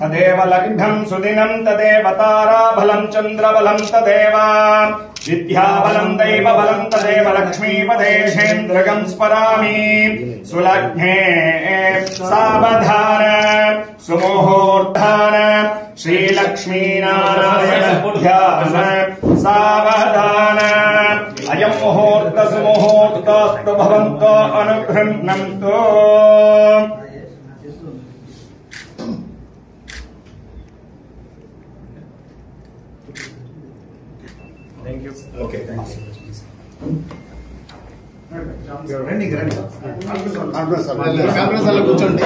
तदेव लग्नं सुदिनं तदेव ताराबलं चन्द्रबलं तदेव विद्याबलं दैवबलं तदेव लक्ष्मीपदेशेन्द्रगं स्मरामि सुलग्ने सावधान सुमुहूर्तान श्रीलक्ष्मीनारायण सावधान अयं मुहूर्त सुमुहूर्तस्तु भवन्तो अनुगृह्णन्तु। Thank you. Okay, thanks. Running. Conference కూర్చోండి.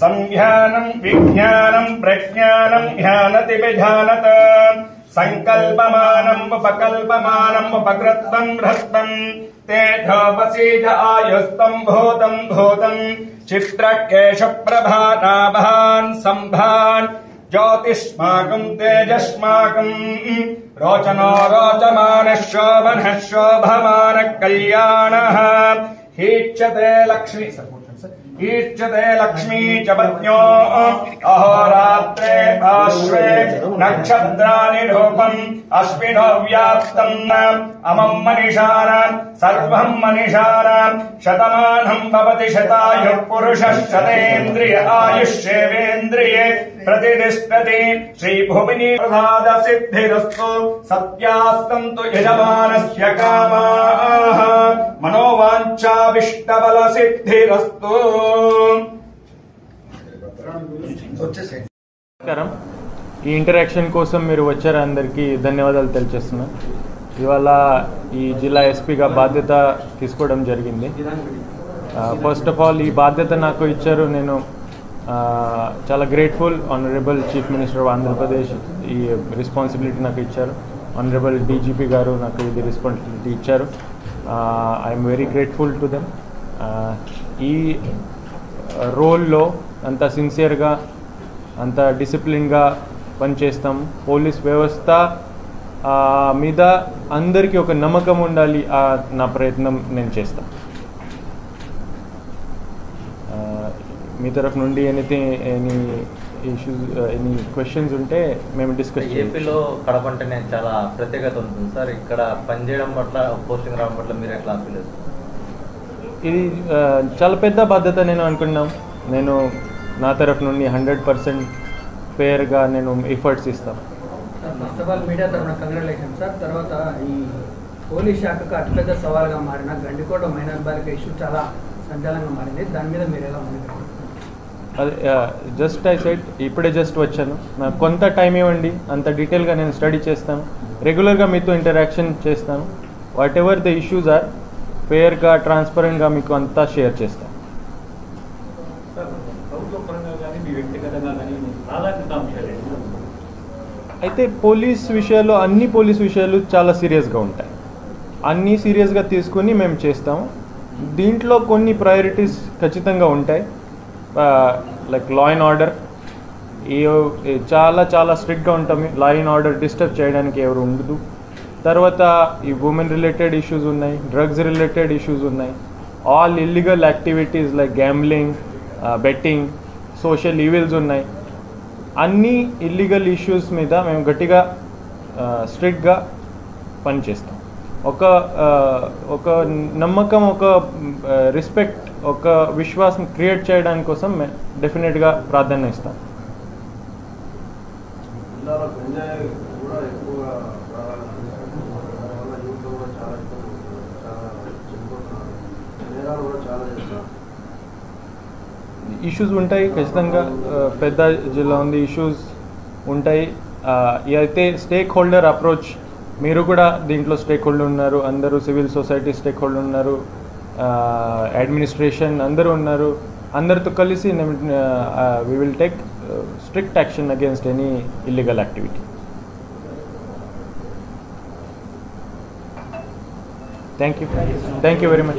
సంజ్ఞానం విజ్ఞానం ప్రజ్ఞానం ధ్యానతి విధానత సంకల్పమానం ఉపకల్పమానం ఉపకృత్తం హృత్తం తేజోపసీజ ఆయుస్తం భూతం భూతం చిత్రకేశ ప్రభానాభాన్ సంభాన్ ज्योतिष्माकं तेजस्माकं रोचनो रोचमानः शोभनः शोभमानः कल्याणः हीच्यते लक्ष्मी ईष्यते लक्ष्मी च पत्न्यो अहोरात्रे आश्वे नक्षत्राणि रूपम् अश्विनो व्याप्तम् अमं मनिषाणाम् सर्वं मनिषाणाम् शतमानं भवति शतायुः पुरुषः शतेन्द्रिय आयुष्येवेन्द्रिये प्रतिष्ठति। श्रीभुवनि प्रसाद सिद्धिरस्तु सत्यास्तन्तु यजमानस्य कामाः मनोवाञ्छाभिष्टबल सिद्धिरस्तु। ఈ ఇంటరాక్షన్ కోసం మీరు వచ్చారు, అందరికీ ధన్యవాదాలు తెలియజేస్తున్నా. ఇవాళ ఈ జిల్లా ఎస్పీగా బాధ్యత తీసుకోవడం జరిగింది. ఫస్ట్ ఆఫ్ ఆల్ ఈ బాధ్యత నాకు ఇచ్చారు, నేను చాలా grateful. Honourable chief minister of Andhra Pradesh ఈ రెస్పాన్సిబిలిటీ నాకు ఇచ్చారు. ఆనరబుల్ డీజీపీ గారు నాకు ఇది రెస్పాన్సిబిలిటీ ఇచ్చారు. I'm very grateful to them. ఈ రోల్లో అంత సిన్సియర్గా అంత డిసిప్లిన్గా పనిచేస్తాం. పోలీస్ వ్యవస్థ మీద అందరికీ ఒక నమ్మకం ఉండాలి, నా ప్రయత్నం నేను చేస్తాను. మీ తరఫు నుండి ఎనీ ఇష్యూస్ ఎనీ క్వశ్చన్స్ ఉంటే మేము డిస్కస్ చేయాలి. ఏపీలో కడప అంటేనే చాలా ప్రత్యేకత ఉంటుంది సార్. ఇక్కడ పనిచేయడం పట్ల, పోస్టింగ్ రావడం పట్ల మీరు ఎట్లా ఫీల్ అవుతుంది? ఇది చాలా పెద్ద బాధ్యత నేను అనుకున్నాం. నేను నా తరఫు నుండి 100% ఫేర్గా నేను ఎఫర్ట్స్ ఇస్తాను. ఫస్ట్ ఆఫ్ ఆల్ మీడియా తరఫున కంగ్రాచులేషన్ సార్. తర్వాత ఈ పోలీస్ శాఖకు అతిపెద్ద సవాల్గా మారిన గండికోట మైనర్ బాలిక ఇష్యూ చాలా సంచలనంగా మారింది. దాని మీద మీరు ఎలా ఉంది? అది జస్ట్ ఐ సెడ్ ఇప్పుడే జస్ట్ వచ్చాను, నాకు కొంత టైం ఇవ్వండి, అంత డీటెయిల్గా నేను స్టడీ చేస్తాను. రెగ్యులర్గా మీతో ఇంటరాక్షన్ చేస్తాను. Whatever the issues are ఫేర్గా ట్రాన్స్పరెంట్గా మీకు అంతా షేర్ చేస్తాను. అయితే పోలీస్ విషయాలు అన్ని పోలీస్ విషయాలు చాలా సీరియస్గా ఉంటాయి. అన్నీ సీరియస్గా తీసుకుని మేము చేస్తాము. దీంట్లో కొన్ని ప్రయారిటీస్ ఖచ్చితంగా ఉంటాయి. లైక్ లా అండ్ ఆర్డర్ చాలా చాలా స్ట్రిక్ట్గా ఉంటాము. లా అండ్ ఆర్డర్ డిస్టర్బ్ చేయడానికి ఎవరు ఉండదు. తర్వాత ఈ ఉమెన్ రిలేటెడ్ ఇష్యూస్ ఉన్నాయి, డ్రగ్స్ రిలేటెడ్ ఇష్యూస్ ఉన్నాయి. All illegal activities like gambling, betting, social evils ఉన్నాయి. అన్ని ఇల్లీగల్ ఇష్యూస్ మీద మేము గట్టిగా స్ట్రిక్ట్గా పనిచేస్తాం. ఒక నమ్మకం, ఒక రెస్పెక్ట్, ఒక విశ్వాసం క్రియేట్ చేయడానికి కోసం మేము డెఫినెట్గా ప్రాధాన్యత ఇస్తాం. ఇష్యూస్ ఉంటాయి ఖచ్చితంగా. పెద్ద జిల్లా ఉంది, ఇష్యూస్ ఉంటాయి. అయితే స్టేక్ హోల్డర్ అప్రోచ్, మీరు కూడా దీంట్లో స్టేక్ హోల్డర్ ఉన్నారు, అందరూ సివిల్ సొసైటీ స్టేక్ హోల్డర్ ఉన్నారు, అడ్మినిస్ట్రేషన్ అందరూ ఉన్నారు. అందరితో కలిసి we will take strict action against any illegal activity. Thank you very much.